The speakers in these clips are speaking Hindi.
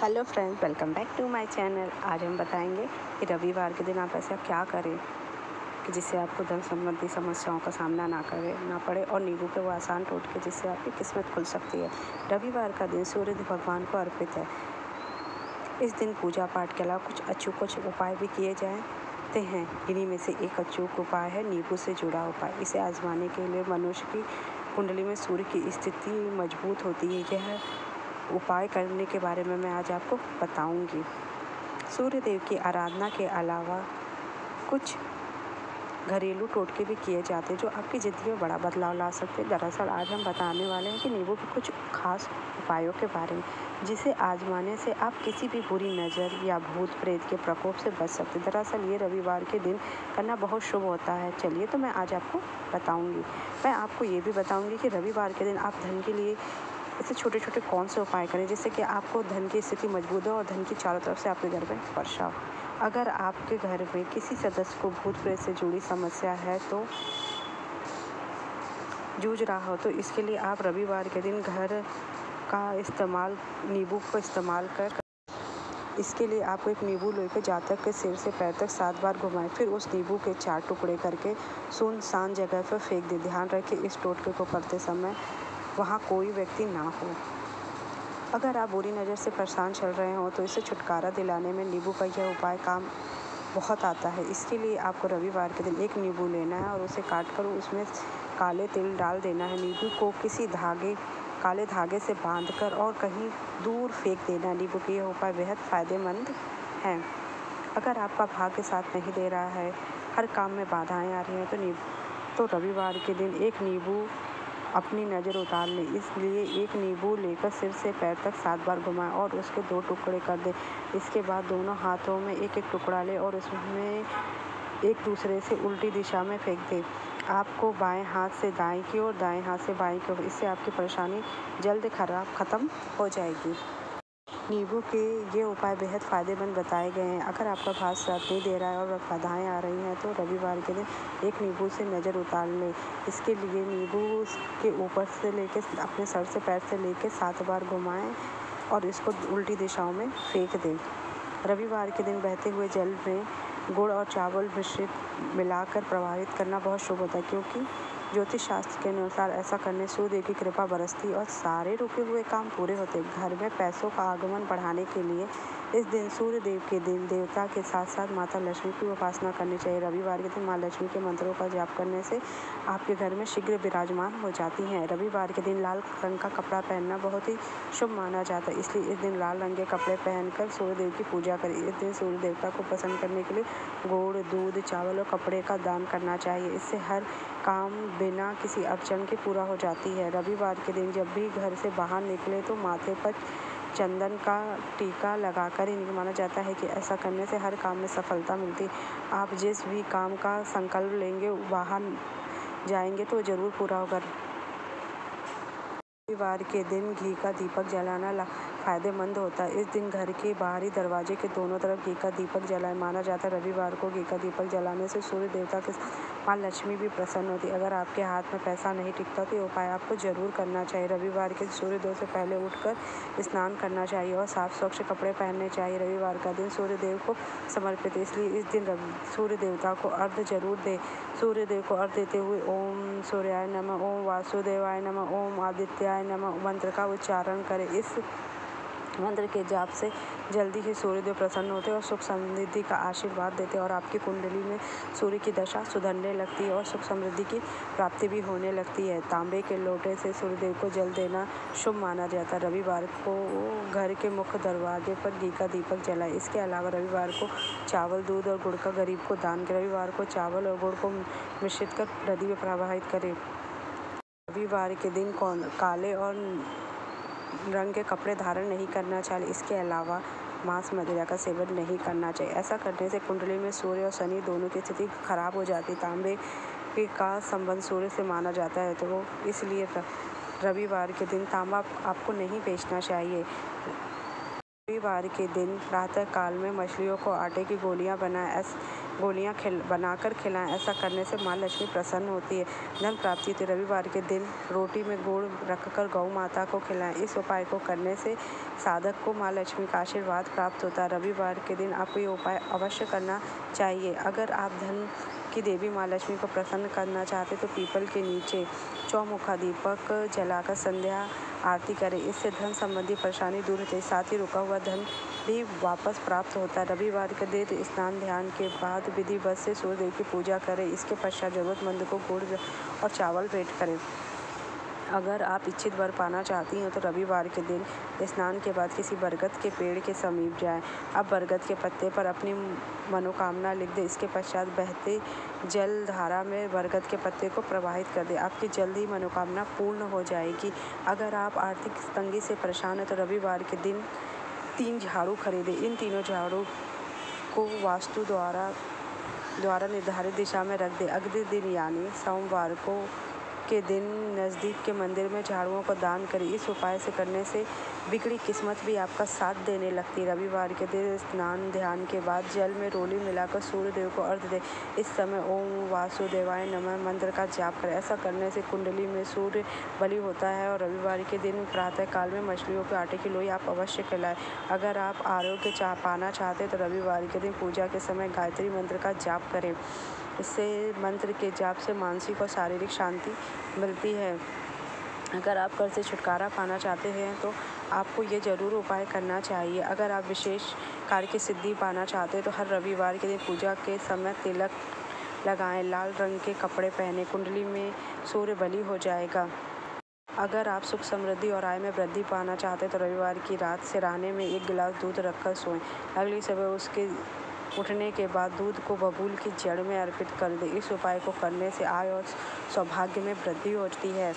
Hello friends, welcome back to my channel. आज हम बताएंगे कि रविवार के दिन आप ऐसा क्या करें कि जिससे आपको धन संबंधी समस्याओं का सामना ना पड़े और नींबू के वो आसान टोटके जिससे आपकी किस्मत खुल सकती है। रविवार का दिन सूर्य भगवान को अर्पित है। इस दिन पूजा पाठ के अलावा कुछ उपाय भी किए जाते हैं। इन्हीं में से एक अचूक उपाय है नींबू से जुड़ा उपाय। इसे आजमाने के लिए मनुष्य की कुंडली में सूर्य की स्थिति मजबूत होती है। यह उपाय करने के बारे में मैं आज आपको बताऊंगी। सूर्य देव की आराधना के अलावा कुछ घरेलू टोटके भी किए जाते हैं जो आपकी ज़िंदगी में बड़ा बदलाव ला सकते हैं। दरअसल आज हम बताने वाले हैं कि नींबू के कुछ खास उपायों के बारे में जिसे आजमाने से आप किसी भी बुरी नज़र या भूत प्रेत के प्रकोप से बच सकते हैं। दरअसल ये रविवार के दिन करना बहुत शुभ होता है। चलिए तो मैं आज आपको बताऊंगी। मैं आपको ये भी बताऊंगी कि रविवार के दिन आप धन के लिए ऐसे छोटे छोटे कौन से उपाय करें जिससे कि आपको धन की स्थिति मजबूत हो और धन की चारों तरफ से आपके घर में वर्षा हो। अगर आपके घर में किसी सदस्य को भूत प्रेत से जुड़ी समस्या है तो जूझ रहा हो तो इसके लिए आप रविवार के दिन घर का इस्तेमाल नींबू को इस्तेमाल कर इसके लिए आपको एक नींबू लेकर जातक के सिर से पैर तक 7 बार घुमाएं। फिर उस नींबू के 4 टुकड़े करके सुनसान जगह पर फेंक दें। ध्यान रखें इस टोटके को करते समय वहाँ कोई व्यक्ति ना हो। अगर आप बुरी नज़र से परेशान चल रहे हो तो इससे छुटकारा दिलाने में नींबू का यह उपाय काम बहुत आता है। इसके लिए आपको रविवार के दिन एक नींबू लेना है और उसे काट कर उसमें काले तिल डाल देना है। नींबू को किसी काले धागे से बांधकर और कहीं दूर फेंक देना। नींबू का यह उपाय बेहद फ़ायदेमंद है। अगर आपका भाग्य साथ नहीं दे रहा है, हर काम में बाधाएं आ रही हैं तो रविवार के दिन एक नींबू अपनी नज़र उतार लें। इसलिए एक नींबू लेकर सिर से पैर तक 7 बार घुमाएं और उसके 2 टुकड़े कर दें। इसके बाद दोनों हाथों में एक एक टुकड़ा लें और उसमें एक दूसरे से उल्टी दिशा में फेंक दें। आपको बाएं हाथ से दाएं की ओर, दाएं हाथ से बाएं की ओर। इससे आपकी परेशानी जल्द ख़त्म हो जाएगी। नींबू के ये उपाय बेहद फ़ायदेमंद बताए गए हैं। अगर आपका भाग्य साथ नहीं दे रहा है और बाधाएं आ रही हैं तो रविवार के दिन एक नींबू से नज़र उतार लें। इसके लिए नींबू के ऊपर से लेकर अपने सर से पैर से लेकर 7 बार घुमाएं और इसको उल्टी दिशाओं में फेंक दें। रविवार के दिन बहते हुए जल में गुड़ और चावल मिश्रित मिलाकर प्रवाहित करना बहुत शुभ होता है, क्योंकि ज्योतिष शास्त्र के अनुसार ऐसा करने सूर्य देव की कृपा बरसती और सारे रुके हुए काम पूरे होते। घर में पैसों का आगमन बढ़ाने के लिए इस दिन सूर्य देव के दिन देवता के साथ साथ माता लक्ष्मी की उपासना करनी चाहिए। रविवार के दिन माँ लक्ष्मी के मंत्रों का जाप करने से आपके घर में शीघ्र विराजमान हो जाती हैं। रविवार के दिन लाल रंग का कपड़ा पहनना बहुत ही शुभ माना जाता है, इसलिए इस दिन लाल रंग के कपड़े पहनकर सूर्य देव की पूजा करें। इस दिन सूर्य देवता को प्रसन्न करने के लिए गुड़, दूध, चावल और कपड़े का दान करना चाहिए। इससे हर काम बिना किसी अड़चन के पूरा हो जाती है। रविवार के दिन जब भी घर से बाहर निकले तो माथे पर चंदन का टीका लगाकर ही माना जाता है कि ऐसा करने से हर काम में सफलता मिलती है। आप जिस भी काम का संकल्प लेंगे बाहर जाएंगे तो ज़रूर पूरा होगा। रविवार के दिन घी का दीपक जलाना फ़ायदेमंद होता है। इस दिन घर के बाहरी दरवाजे के दोनों तरफ घी का दीपक जलाए। माना जाता है रविवार को घी का दीपक जलाने से सूर्य देवता के माँ लक्ष्मी भी प्रसन्न होती है। अगर आपके हाथ में पैसा नहीं टिकता तो ये उपाय आपको ज़रूर करना चाहिए। रविवार के सूर्योदय से पहले उठकर स्नान करना चाहिए और साफ स्वच्छ कपड़े पहनने चाहिए। रविवार का दिन सूर्य देव को समर्पित है, इसलिए इस दिन सूर्य देवता को अर्घ्य जरूर दें। सूर्य देव को अर्घ्य देते हुए ओम सूर्याय नमः, ओम वासुदेवाय नमः, ओम आदित्याय नमः मंत्र का उच्चारण करें। इस मंत्र के जाप से जल्दी ही सूर्यदेव प्रसन्न होते और सुख समृद्धि का आशीर्वाद देते और आपकी कुंडली में सूर्य की दशा सुधरने लगती है और सुख समृद्धि की प्राप्ति भी होने लगती है। तांबे के लोटे से सूर्यदेव को जल देना शुभ माना जाता है। रविवार को घर के मुख्य दरवाजे पर घी का दीपक जलाए। इसके अलावा रविवार को चावल, दूध और गुड़ का गरीब को दान करें। रविवार को चावल और गुड़ को मिश्रित कर नदी में प्रवाहित करें। रविवार के दिन काले और रंग के कपड़े धारण नहीं करना चाहिए। इसके अलावा मांस मदिरा का सेवन नहीं करना चाहिए। ऐसा करने से कुंडली में सूर्य और शनि दोनों की स्थिति खराब हो जाती है। तांबे का संबंध सूर्य से माना जाता है तो इसलिए रविवार के दिन तांबा आपको नहीं बेचना चाहिए। रविवार के दिन प्रातः काल में मछलियों को आटे की गोलियां बनाएं। गोलियां बनाकर खिलाएं। ऐसा करने से माँ लक्ष्मी प्रसन्न होती है। धन प्राप्ति होती है। रविवार के दिन रोटी में गुड़ रखकर गौ माता को खिलाएं। इस उपाय को करने से साधक को माँ लक्ष्मी का आशीर्वाद प्राप्त होता है। रविवार के दिन आपको ये उपाय अवश्य करना चाहिए। अगर आप धन की देवी माँ लक्ष्मी को प्रसन्न करना चाहते तो पीपल के नीचे चौमुखा दीपक जलाकर संध्या आरती करें। इससे धन संबंधी परेशानी दूर होती है। साथ ही रुका हुआ धन भी वापस प्राप्त होता है। रविवार के दिन स्नान ध्यान के बाद विधिवत से सूर्यदेव की पूजा करें। इसके पश्चात जरूरतमंद को गुड़ और चावल भेंट करें। अगर आप इच्छित वर पाना चाहती हैं तो रविवार के दिन स्नान के बाद किसी बरगद के पेड़ के समीप जाएं। अब बरगद के पत्ते पर अपनी मनोकामना लिख दें। इसके पश्चात बहते जल धारा में बरगद के पत्ते को प्रवाहित कर दें। आपकी जल्द ही मनोकामना पूर्ण हो जाएगी। अगर आप आर्थिक तंगी से परेशान हैं तो रविवार के दिन 3 झाड़ू खरीदें। इन तीनों झाड़ू को वास्तु द्वारा निर्धारित दिशा में रख दें। अगले दिन यानी सोमवार के दिन नज़दीक के मंदिर में झाड़ुओं को दान करें। इस उपाय से करने से बिगड़ी किस्मत भी आपका साथ देने लगती है। रविवार के दिन स्नान ध्यान के बाद जल में रोली मिलाकर सूर्य देव को अर्घ्य दें। इस समय ओम वासुदेवाय नमः मंत्र का जाप करें। ऐसा करने से कुंडली में सूर्य बलि होता है। और रविवार के दिन प्रातः काल में मछलियों के आटे की लोई आप अवश्य खिलाएं। अगर आप आरोग्य पाना चाहते हैं तो रविवार के दिन पूजा के समय गायत्री मंत्र का जाप करें। इससे मंत्र के जाप से मानसिक और शारीरिक शांति मिलती है। अगर आप कर्ज से छुटकारा पाना चाहते हैं तो आपको ये ज़रूर उपाय करना चाहिए। अगर आप विशेष कार्य की सिद्धि पाना चाहते हैं तो हर रविवार के दिन पूजा के समय तिलक लगाएं। लाल रंग के कपड़े पहने। कुंडली में सूर्य बलि हो जाएगा। अगर आप सुख समृद्धि और आय में वृद्धि पाना चाहते हैं तो रविवार की रात सिरहाने में 1 गिलास दूध रखकर सोएं। अगली सुबह उसके उठने के बाद दूध को बबूल की जड़ में अर्पित कर दें। इस उपाय को करने से आय और सौभाग्य में वृद्धि होती है।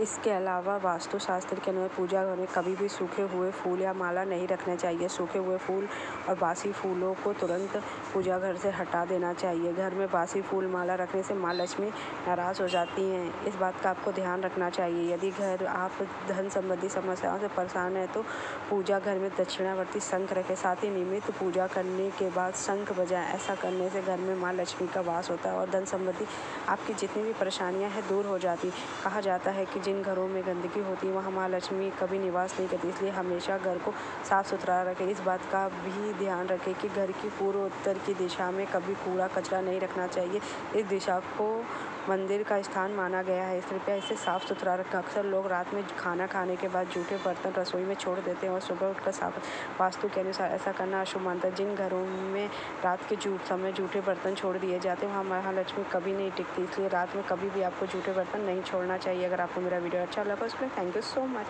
इसके अलावा वास्तुशास्त्र के अनुसार पूजा घर में कभी भी सूखे हुए फूल या माला नहीं रखने चाहिए। सूखे हुए फूल और बासी फूलों को तुरंत पूजा घर से हटा देना चाहिए। घर में बासी फूल माला रखने से माँ लक्ष्मी नाराज़ हो जाती हैं। इस बात का आपको ध्यान रखना चाहिए। यदि घर आप धन संबंधी समस्याओं से परेशान हैं तो पूजा घर में दक्षिणावर्ती शंख रखें। साथ ही नियमित पूजा करने के बाद शंख बजाएं। ऐसा करने से घर में माँ लक्ष्मी का वास होता है और धन संबंधी आपकी जितनी भी परेशानियाँ हैं दूर हो जाती। कहा जाता है कि जिन घरों में गंदगी होती है वहाँ माँ लक्ष्मी कभी निवास नहीं करती। इसलिए हमेशा घर को साफ सुथरा रखें। इस बात का भी ध्यान रखें कि घर की पूर्व उत्तर की दिशा में कभी कूड़ा कचरा नहीं रखना चाहिए। इस दिशा को मंदिर का स्थान माना गया है। कृपया इसे साफ सुथरा रखें। अक्सर लोग रात में खाना खाने के बाद जूठे बर्तन रसोई में छोड़ देते हैं और सुबह उठकर साफ। वास्तु के अनुसार ऐसा करना अशुभ मानता है। जिन घरों में रात के समय जूठे बर्तन छोड़ दिए जाते हैं वहाँ महालक्ष्मी कभी नहीं टिकती। इसलिए रात में कभी भी आपको जूठे बर्तन नहीं छोड़ना चाहिए। अगर आपको मेरा वीडियो अच्छा लगा उसमें थैंक यू सो मच।